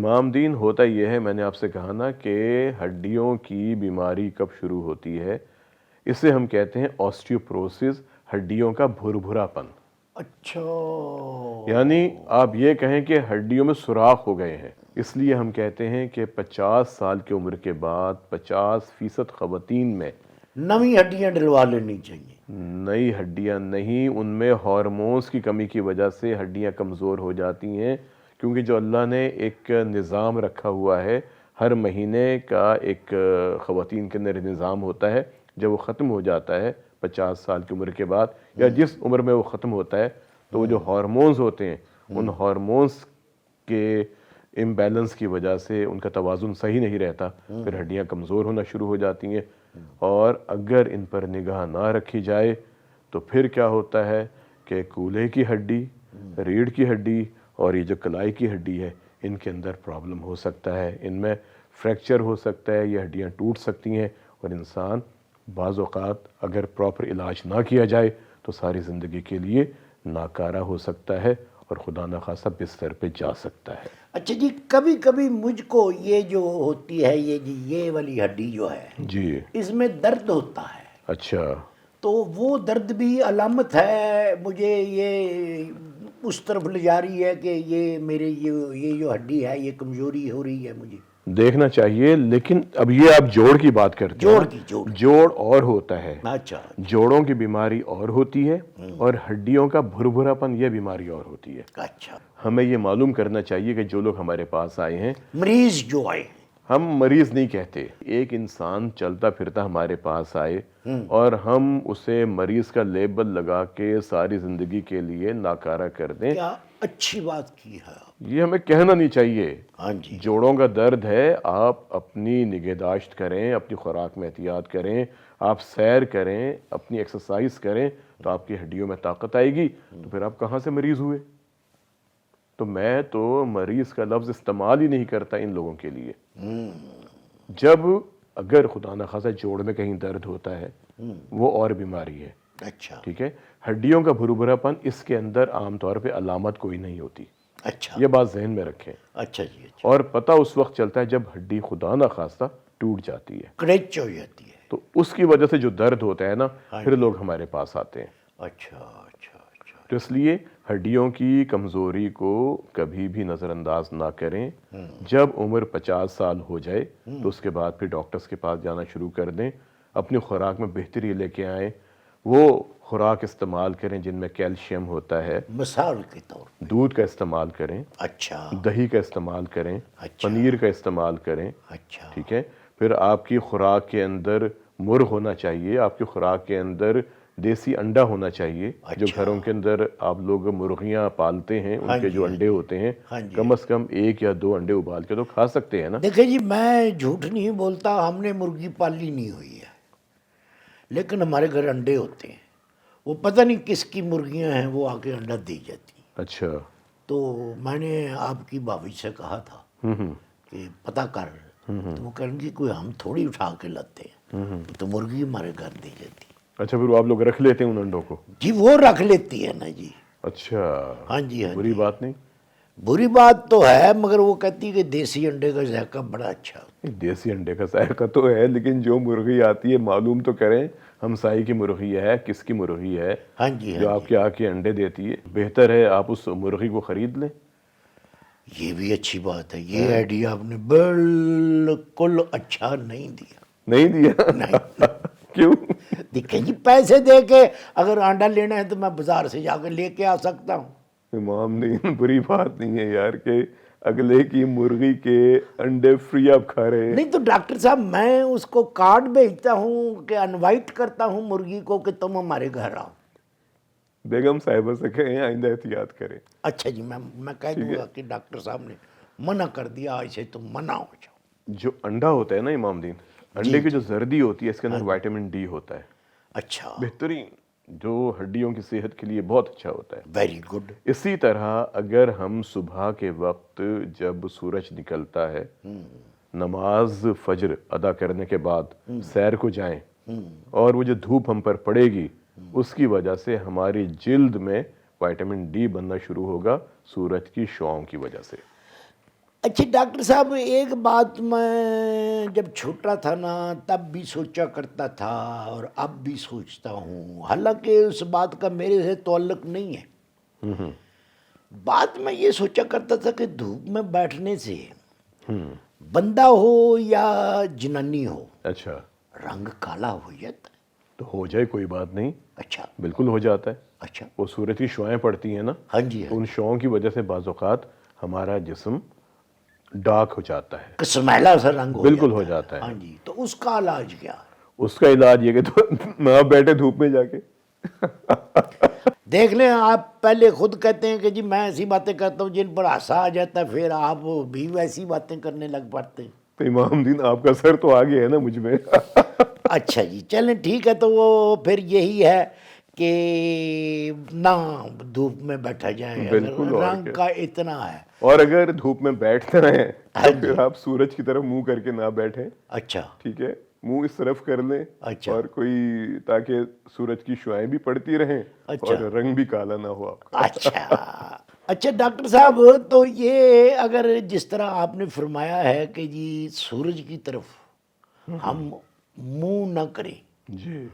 امام دین ہوتا یہ ہے، میں نے آپ سے کہا نا کہ ہڈیوں کی بیماری کب شروع ہوتی ہے، اسے ہم کہتے ہیں آسٹیوپروسس، ہڈیوں کا بھربھرا پن۔ اچھا، یعنی آپ یہ کہیں کہ ہڈیوں میں سوراخ ہو گئے ہیں، اس لیے ہم کہتے ہیں کہ 50 سال کی عمر کے بعد 50% خواتین میں نئی ہڈیاں ڈلوا لینی چاہیے۔ نئی ہڈیاں نہیں، ان میں ہارمونز کی کمی کی وجہ سے ہڈیاں کمزور ہو جاتی ہیں، کیونکہ جو اللہ نے ایک نظام رکھا ہوا ہے، ہر مہینے کا ایک خواتین کے اندر نظام ہوتا ہے، جب وہ ختم ہو جاتا ہے 50 سال کی عمر کے بعد یا جس عمر میں وہ ختم ہوتا ہے، تو وہ جو ہارمونز ہوتے ہیں، ان ہارمونز کے امبیلنس کی وجہ سے ان کا توازن صحیح نہیں رہتا، پھر ہڈیاں کمزور ہونا شروع ہو جاتی ہیں، اور اگر ان پر نگاہ نہ رکھی جائے تو پھر کیا ہوتا ہے کہ کولے کی ہڈی، ریڑھ کی ہڈی اور یہ جو کلائی کی ہڈی ہے، ان کے اندر پرابلم ہو سکتا ہے، ان میں فریکچر ہو سکتا ہے، یہ ہڈیاں ٹوٹ سکتی ہیں، اور انسان بعض اوقات اگر پراپر علاج نہ کیا جائے تو ساری زندگی کے لیے ناکارہ ہو سکتا ہے اور خدا نخواستہ بستر پہ جا سکتا ہے۔ اچھا جی، کبھی کبھی مجھ کو یہ جو ہوتی ہے، یہ والی ہڈی جو ہے، جی، اس میں درد ہوتا ہے، اچھا، تو وہ درد بھی علامت ہے مجھے یہ اس طرف لے جا رہی ہے کہ یہ میرے یہ جو ہڈی ہے یہ کمزوری ہو رہی ہے مجھے؟ دیکھنا چاہیے، لیکن اب یہ آپ جوڑ کی بات کرتے ہیں جوڑ نا، کی جوڑ جوڑ اور ہوتا ہے، اچھا، جوڑوں کی بیماری اور ہوتی ہے، اور ہڈیوں کا بھربھرا پن یہ بیماری اور ہوتی ہے۔ اچھا، ہمیں یہ معلوم کرنا چاہیے کہ جو لوگ ہمارے پاس آئے ہیں، مریض جو آئے، ہم مریض نہیں کہتے، ایک انسان چلتا پھرتا ہمارے پاس آئے اور ہم اسے مریض کا لیبل لگا کے ساری زندگی کے لیے ناکارہ کر دیں، کیا اچھی بات کی ہے آپ۔ یہ ہمیں کہنا نہیں چاہیے۔ ہاں جی، جوڑوں کا درد ہے، آپ اپنی نگہداشت کریں، اپنی خوراک میں احتیاط کریں، آپ سیر کریں، اپنی ایکسرسائز کریں، تو آپ کی ہڈیوں میں طاقت آئے گی، تو پھر آپ کہاں سے مریض ہوئے؟ تو میں تو مریض کا لفظ استعمال ہی نہیں کرتا ان لوگوں کے لیے۔ جب اگر خدا نخواستہ جوڑ میں کہیں درد ہوتا ہے، وہ اور بیماری ہے، اچھا ٹھیک ہے۔ ہڈیوں کا بھربھرا پن، اس کے اندر عام طور پہ علامت کوئی نہیں ہوتی، اچھا یہ بات ذہن میں رکھیں، اچھا جی، اچھا، اور پتہ اس وقت چلتا ہے جب ہڈی خدا نخواستہ ٹوٹ جاتی ہے، کریچ ہو جاتی ہے۔ تو اس کی وجہ سے جو درد ہوتا ہے نا، پھر لوگ ہمارے پاس آتے ہیں۔ اچھا اچھا اچھا، تو اس لیے ہڈیوں کی کمزوری کو کبھی بھی نظر انداز نہ کریں۔ جب عمر 50 سال ہو جائے تو اس کے بعد پھر ڈاکٹرز کے پاس جانا شروع کر دیں، اپنی خوراک میں بہتری لے کے آئیں، وہ خوراک استعمال کریں جن میں کیلشیم ہوتا ہے، مثال کے طور پر۔ دودھ کا استعمال کریں، اچھا دہی کا استعمال کریں، اچھا پنیر کا استعمال کریں، اچھا، ٹھیک ہے۔ پھر آپ کی خوراک کے اندر مرغ ہونا چاہیے، آپ کی خوراک کے اندر دیسی انڈا ہونا چاہیے، جو گھروں کے اندر آپ لوگ مرغیاں پالتے ہیں، ان کے جو انڈے ہوتے ہیں، ہاں جی، کم از کم 1 یا 2 انڈے ابال کے تو کھا سکتے ہیں نا۔ دیکھیں جی، میں جھوٹ نہیں بولتا، ہم نے مرغی پالی نہیں ہوئی ہے، لیکن ہمارے گھر انڈے ہوتے ہیں، وہ پتہ نہیں کس کی مرغیاں ہیں، وہ آ کے انڈا دے جاتی ہیں۔ اچھا، تو میں نے آپ کی بھابھی سے کہا تھا کہ پتہ کر، تو وہ کہیں گی کوئی ہم تھوڑی اٹھا کے لاتے ہیں، تو مرغی ہمارے گھر دے جاتی ہے۔ اچھا، پھر وہ آپ لوگ رکھ لیتے ہیں ان انڈوں کو؟ جی وہ رکھ لیتی ہے نا جی۔ اچھا، ہاں جی، ہاں بری جی، بات نہیں؟ بری بات تو ہے، مگر وہ کہتی ہے کہ دیسی انڈے کا ذائقہ بڑا اچھا ہوتا دیسی انڈے کا ذائقہ تو ہے، لیکن جو مرغی آتی ہے معلوم تو کریں ہمسائی کی مرغی ہے، کس کی مرغی ہے ہے۔ ہاں جی، جو ہاں آپ جی، کے آ کے انڈے دیتی ہے۔ بہتر ہے آپ اس مرغی کو خرید لیں۔ یہ بھی اچھی بات ہے، یہ آئیڈیا آپ نے بالکل اچھا نہیں دیا۔ نہیں دیا؟ نہیں، کیوں؟ دیکھیں جی، پیسے دے کے اگر انڈا لینا ہے تو میں بازار سے جا کے لے کے آ سکتا ہوں۔ امام نہیں، بری بات نہیں ہے یار کہ اگلے کی مرغی کے انڈے فری آپ کھا رہے ہیں۔ نہیں تو ڈاکٹر صاحب، میں اس کو کارڈ بھیجتا ہوں کہ انوائٹ کرتا ہوں مرغی کو کہ تم ہمارے گھر آؤ۔ بیگم صاحبہ سے کہیں آئندہ احتیاط کریں۔ اچھا جی، میں کہہ ٹھیک دوں ہے، گا کہ ڈاکٹر صاحب نے منع کر دیا، ایسے تم منع ہو جاؤ۔ جو انڈا ہوتا ہے نا امام دین، جی انڈے کی جو جی، زردی ہوتی ہے اس کے اندر وائٹامن ڈی ہوتا ہے، اچھا، بہترین، جو ہڈیوں کی صحت کے لیے بہت اچھا ہوتا ہے۔ Very good. اسی طرح اگر ہم صبح کے وقت جب سورج نکلتا ہے، نماز فجر ادا کرنے کے بعد سیر کو جائیں، اور وہ جو دھوپ ہم پر پڑے گی اس کی وجہ سے ہماری جلد میں وائٹامن ڈی بننا شروع ہوگا، سورج کی شعاؤں کی وجہ سے۔ اچھا ڈاکٹر صاحب، ایک بات میں جب چھوٹا تھا نا تب بھی سوچا کرتا تھا اور اب بھی سوچتا ہوں، حالانکہ اس بات کا میرے سے تعلق نہیں ہے۔ بات میں یہ سوچا کرتا تھا کہ دھوپ میں بیٹھنے سے بندہ ہو یا جنانی ہو، اچھا، رنگ کالا ہو جاتا ہے۔ تو ہو جائے، کوئی بات نہیں، اچھا بالکل ہو جاتا ہے۔ اچھا، وہ سورج کی شعائیں پڑتی ہیں نا، ہاں جی، تو ان شعاؤں کی وجہ سے بعض اوقات ہمارا جسم ڈارک ہو جاتا ہے، سمیلا سا رنگ بالکل ہو جاتا ہے۔ ہاں جی، تو اس کا علاج کیا ہے؟ اس کا علاج یہ کہ تو نہ بیٹھے دھوپ میں جا کے۔ دیکھ لیں، آپ پہلے خود کہتے ہیں کہ جی میں ایسی باتیں کرتا ہوں جن پر ہنسا آ جاتا ہے، پھر آپ بھی ویسی باتیں کرنے لگ پڑتے ہیں۔ تو امام دین آپ کا سر تو آگے ہے نا مجھ میں۔ اچھا جی، چلیں ٹھیک ہے، تو وہ پھر یہی ہے کہ نہ دھوپ میں بیٹھا جائے بالکل، اگر اور رنگ کیا۔ کا اتنا ہے۔ اور اگر دھوپ میں بیٹھنا ہے ہاں تو جی۔ پھر آپ سورج کی طرف منہ کر کے نہ بیٹھیں، اچھا ٹھیک ہے، منہ اس طرف کر لیں، اچھا اور کوئی تاکہ سورج کی شعائیں بھی پڑتی رہیں اچھا اور رنگ بھی کالا نہ ہو آپ کا۔ اچھا اچھا ڈاکٹر صاحب، تو یہ اگر جس طرح آپ نے فرمایا ہے کہ جی سورج کی طرف ہم منہ نہ کریں، جی،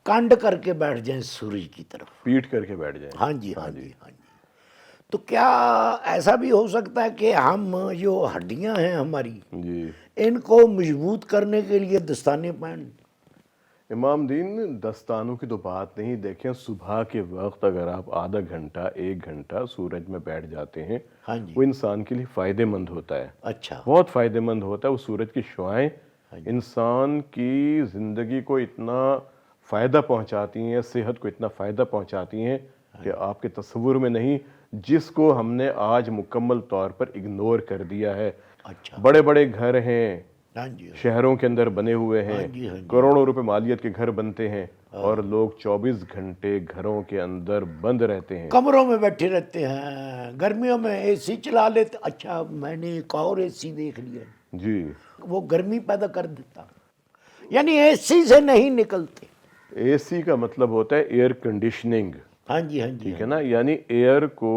کانڈ کر کے بیٹھ جائیں سورج کی طرف۔ پیٹ کر کے بیٹھ جائیں۔ ہاں جی ہاں جی ہاں جی، تو کیا ایسا بھی ہو سکتا ہے کہ ہم جو ہڈیاں ہیں ہماری، جی، ان کو مضبوط کرنے کے لیے دستانے پہن؟ امام دین دستانوں کی تو بات نہیں، دیکھیں صبح کے وقت اگر آپ آدھا گھنٹہ 1 گھنٹہ سورج میں بیٹھ جاتے ہیں، ہاں جی، وہ انسان کے لیے فائدہ مند ہوتا ہے، اچھا بہت فائدہ مند ہوتا ہے۔ وہ سورج کی شعائیں انسان کی زندگی کو اتنا فائدہ پہنچاتی ہیں، صحت کو اتنا فائدہ پہنچاتی ہیں کہ آپ کے تصور میں نہیں، جس کو ہم نے آج مکمل طور پر اگنور کر دیا ہے۔ اچھا، بڑے بڑے گھر ہیں، ہاں جی شہروں کے اندر بنے ہوئے ہیں، ہاں جی ہاں جی، کروڑوں روپے مالیت کے گھر بنتے ہیں، اور لوگ 24 گھنٹے گھروں کے اندر بند رہتے ہیں۔ کمروں میں بیٹھے رہتے ہیں، گرمیوں میں اے سی چلا لیتے۔ اچھا، میں نے ایک اور اے سی دیکھ لیا، جی، وہ گرمی پیدا کر دیتا، یعنی اے سی سے نہیں نکلتے۔ اے سی کا مطلب ہوتا ہے ایئر کنڈیشننگ، ہاں جی ہاں جی ٹھیک ہے نا، یعنی ایئر کو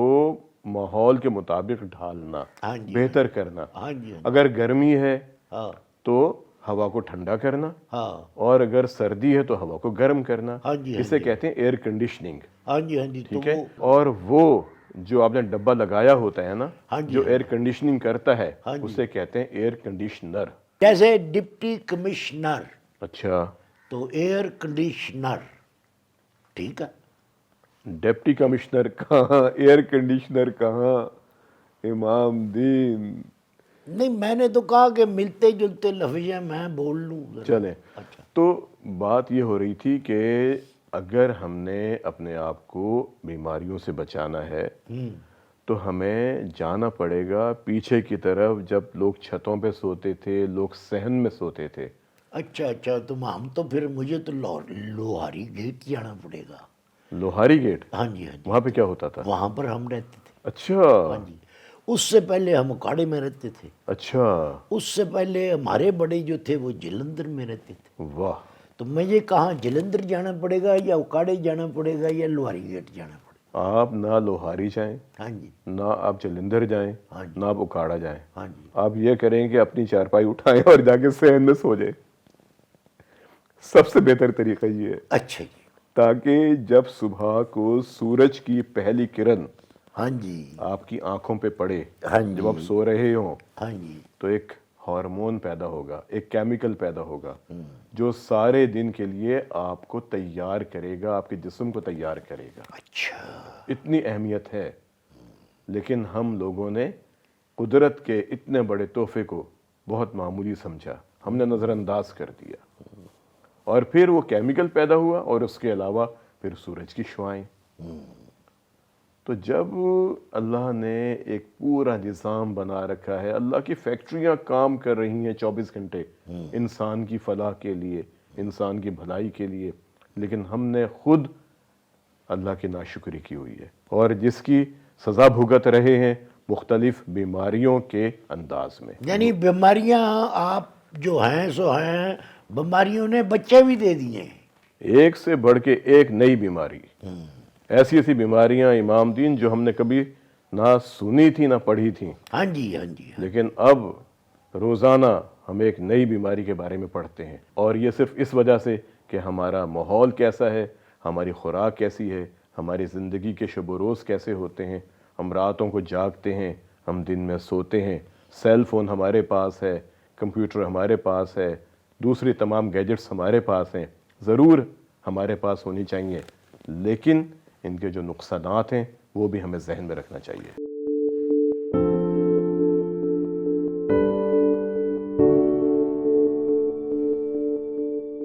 ماحول کے مطابق ڈھالنا، ہاں جی بہتر کرنا۔ ہاں جی ہاں جی، اگر گرمی ہے ہاں تو ہوا کو ٹھنڈا کرنا، ہاں اور اگر سردی ہے تو ہوا کو گرم کرنا، ہاں جی ہاں اسے جی کہتے ہیں ایئر کنڈیشننگ، ہاں جی ہاں جی، تو ٹھیک ہے۔ وہ اور وہ جو آپ نے ڈبہ لگایا ہوتا ہے نا، ہاں جی جو ہاں ایئر کنڈیشننگ کرتا ہے، ہاں جی، اسے کہتے ہیں ایئر کنڈیشنر۔ جیسے ڈپٹی کمشنر اچھا، تو ایئر کنڈیشنر، ٹھیک ہے۔ ڈپٹی کمشنر کہاں، ایئر کنڈیشنر کہاں، امام دین؟ نہیں، میں نے تو کہا کہ ملتے جلتے لفظ ہیں، میں بول لوں ذرا۔ چلیں، اچھا تو بات یہ ہو رہی تھی کہ اگر ہم نے اپنے آپ کو بیماریوں سے بچانا ہے تو ہمیں جانا پڑے گا پیچھے کی طرف، جب لوگ چھتوں پہ سوتے تھے، لوگ صحن میں سوتے تھے۔ اچھا اچھا، تو ہم تو پھر مجھے تو لوہاری گیٹ جانا پڑے گا۔ لوہاری گیٹ، ہاں جی ہاں جی، وہاں پہ کیا ہوتا تھا؟ وہاں پر ہم رہتے تھے۔ اچھا ہاں جی، اس سے پہلے ہم اکاڑے میں رہتے تھے، اچھا، اس سے پہلے ہمارے بڑے جو تھے وہ جلندر میں رہتے تھے۔ واہ، تو مجھے کہاں جلندر جانا پڑے گا یا اکاڑے جانا پڑے گا یا لوہاری گیٹ جانا پڑے آپ نہ لوہاری جائیں، گا؟ ہاں جی نہ آپ جلندر جائیں، ہاں جی نہ آپ اکاڑا جائیں، ہاں جی، آپ یہ کریں کہ اپنی چارپائی اٹھائیں اور جا کے صحن میں سو جائیں۔ سب سے بہتر طریقہ یہ ہے، اچھا جی، تاکہ جب صبح کو سورج کی پہلی کرن ہاں جی آپ کی آنکھوں پہ پڑے، ہاں جب آپ جی سو رہے ہوں، ہاں جی تو ایک ہارمون پیدا ہوگا، ایک کیمیکل پیدا ہوگا جو سارے دن کے لیے آپ کو تیار کرے گا، آپ کے جسم کو تیار کرے گا۔ اچھا، اتنی اہمیت ہے، لیکن ہم لوگوں نے قدرت کے اتنے بڑے تحفے کو بہت معمولی سمجھا، ہم نے نظر انداز کر دیا، اور پھر وہ کیمیکل پیدا ہوا، اور اس کے علاوہ پھر سورج کی شعائیں۔ تو جب اللہ نے ایک پورا نظام بنا رکھا ہے، اللہ کی فیکٹریاں کام کر رہی ہیں 24 گھنٹے انسان کی فلاح کے لیے، انسان کی بھلائی کے لیے، لیکن ہم نے خود اللہ کی ناشکری کی ہوئی ہے، اور جس کی سزا بھگت رہے ہیں مختلف بیماریوں کے انداز میں۔ یعنی بیماریاں آپ جو ہیں سو ہیں، بیماریوں نے بچے بھی دے دیے ہیں۔ ایک سے بڑھ کے ایک نئی بیماری، ایسی ایسی بیماریاں امام دین جو ہم نے کبھی نہ سنی تھی نہ پڑھی تھیں، ہاں جی ہاں جی لیکن اب روزانہ ہم ایک نئی بیماری کے بارے میں پڑھتے ہیں، اور یہ صرف اس وجہ سے کہ ہمارا ماحول کیسا ہے، ہماری خوراک کیسی ہے، ہماری زندگی کے شب و روز کیسے ہوتے ہیں، ہم راتوں کو جاگتے ہیں، ہم دن میں سوتے ہیں، سیل فون ہمارے پاس ہے، کمپیوٹر ہمارے پاس ہے، دوسری تمام گیجٹس ہمارے پاس ہیں، ضرور ہمارے پاس ہونی چاہیے، لیکن ان کے جو نقصانات ہیں وہ بھی ہمیں ذہن میں رکھنا چاہیے۔